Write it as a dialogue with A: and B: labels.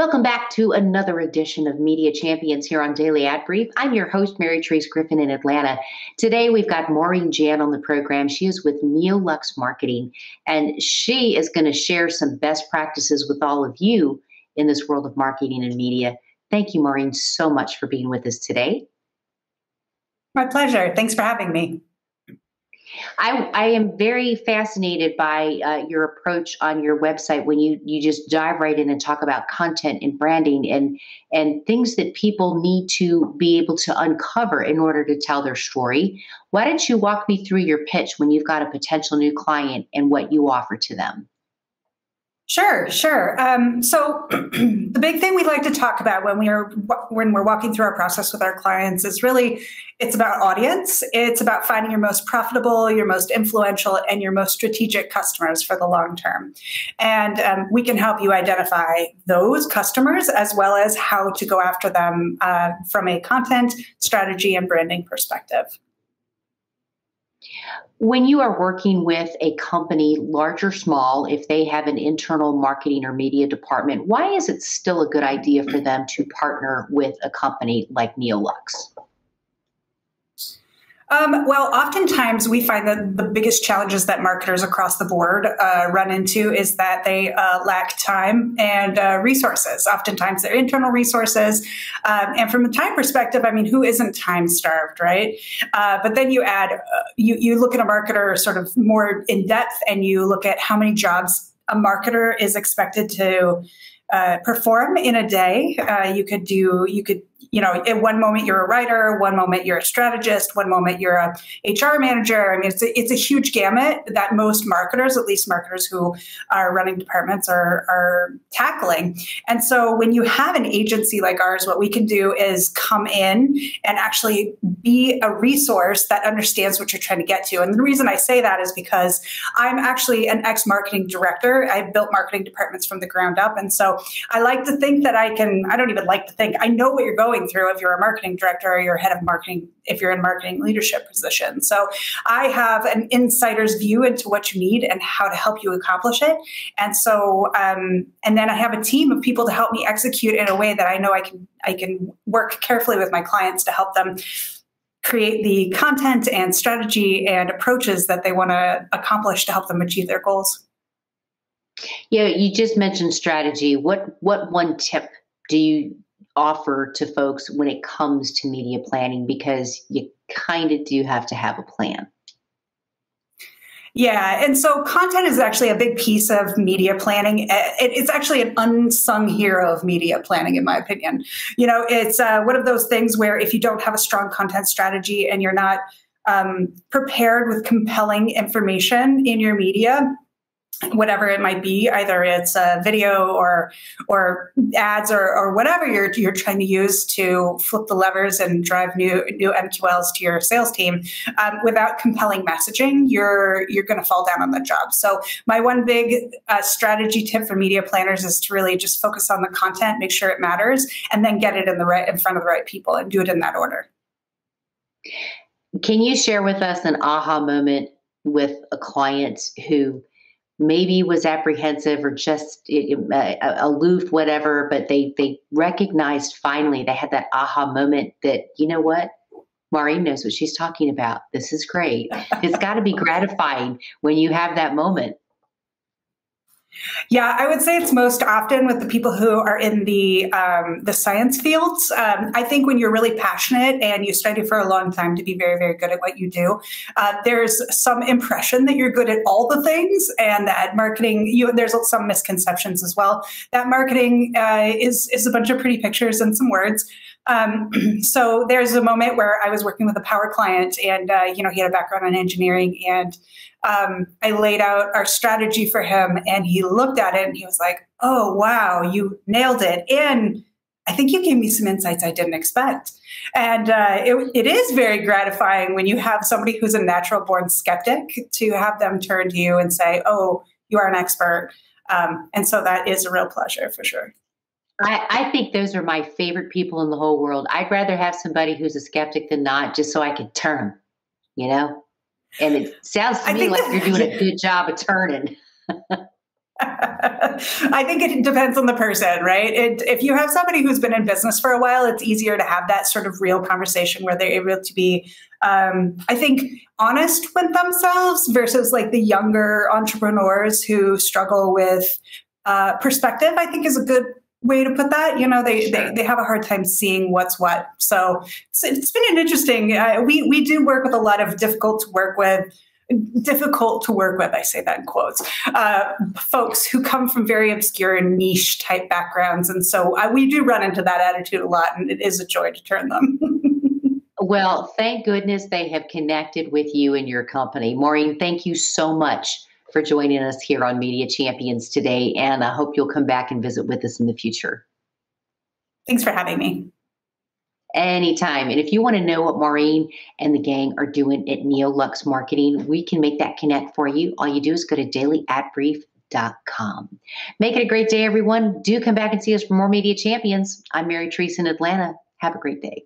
A: Welcome back to another edition of Media Champions here on Daily Ad Brief. I'm your host, Mary Trace Griffin in Atlanta. Today, we've got Maureen Jann on the program. She is with NeoLuxe Marketing, and she is going to share some best practices with all of you in this world of marketing and media. Thank you, Maureen, so much for being with us today.
B: My pleasure. Thanks for having me.
A: I am very fascinated by your approach on your website when you just dive right in and talk about content and branding and things that people need to be able to uncover in order to tell their story. Why don't you walk me through your pitch when you've got a potential new client and what you offer to them?
B: Sure. So the big thing we like to talk about when we're walking through our process with our clients is really, it's about audience. It's about finding your most profitable, your most influential, and your most strategic customers for the long term. And we can help you identify those customers as well as how to go after them from a content, strategy, and branding perspective.
A: When you are working with a company, large or small, if they have an internal marketing or media department, why is it still a good idea for them to partner with a company like NeoLuxe?
B: Well, oftentimes we find that the biggest challenges that marketers across the board run into is that they lack time and resources. Oftentimes they're internal resources. And from a time perspective, I mean, who isn't time starved, right? But then you add, you look at a marketer sort of more in depth and you look at how many jobs a marketer is expected to perform in a day. In one moment you're a writer, one moment you're a strategist, one moment you're a HR manager. I mean, it's a huge gamut that most marketers, at least marketers who are running departments, are tackling. And so when you have an agency like ours, what we can do is come in and actually be a resource that understands what you're trying to get to. And the reason I say that is because I'm actually an ex-marketing director. I built marketing departments from the ground up. And so I like to think that I don't even like to think, I know what you're going through if you're a marketing director or you're head of marketing, if you're in marketing leadership position. So I have an insider's view into what you need and how to help you accomplish it. And so, and then I have a team of people to help me execute in a way that I know I can work carefully with my clients to help them create the content and strategy and approaches that they want to accomplish to help them achieve their goals.
A: Yeah, you just mentioned strategy. What one tip do you offer to folks when it comes to media planning? Because you kind of do have to have a plan.
B: Yeah, and so content is actually a big piece of media planning. It's actually an unsung hero of media planning, in my opinion. You know, it's one of those things where if you don't have a strong content strategy and you're not prepared with compelling information in your media, whatever it might be, either it's a video or ads or whatever you're trying to use to flip the levers and drive new MQLs to your sales team, without compelling messaging, you're going to fall down on the job. So my one big strategy tip for media planners is to really just focus on the content, make sure it matters, and then get it in front of the right people and do it in that order.
A: Can you share with us an aha moment with a client who maybe was apprehensive or just aloof, whatever, but they recognized finally, they had that aha moment that, you know what, Maureen knows what she's talking about. This is great. It's got to be gratifying when you have that moment.
B: Yeah, I would say it's most often with the people who are in the science fields. I think when you're really passionate and you study for a long time to be very, very good at what you do, there's some impression that you're good at all the things, and that marketing, there's some misconceptions as well, that marketing is a bunch of pretty pictures and some words. So there's a moment where I was working with a power client and, he had a background in engineering, and I laid out our strategy for him, and he looked at it and he was like, "Oh, wow, you nailed it. And I think you gave me some insights I didn't expect." And it is very gratifying when you have somebody who's a natural born skeptic to have them turn to you and say, "Oh, you are an expert." And so that is a real pleasure for sure.
A: I think those are my favorite people in the whole world. I'd rather have somebody who's a skeptic than not, just so I could turn them, And it sounds to me like you're doing a good job of turning.
B: I think it depends on the person, right? If you have somebody who's been in business for a while, it's easier to have that sort of real conversation where they're able to be, I think, honest with themselves versus like the younger entrepreneurs who struggle with perspective, I think is a good way to put that. You know, they have a hard time seeing what's what. So it's been an interesting, we do work with a lot of difficult to work with, I say that in quotes, folks who come from very obscure and niche type backgrounds. And so we do run into that attitude a lot, and it is a joy to turn them.
A: Well, thank goodness they have connected with you and your company. Maureen, thank you so much for joining us here on Media Champions today, and I hope you'll come back and visit with us in the future.
B: Thanks for having me.
A: Anytime. And if you want to know what Maureen and the gang are doing at NeoLuxe Marketing, we can make that connect for you. All you do is go to dailyadbrief.com. Make it a great day, everyone. Do come back and see us for more Media Champions. I'm Mary Treese in Atlanta. Have a great day.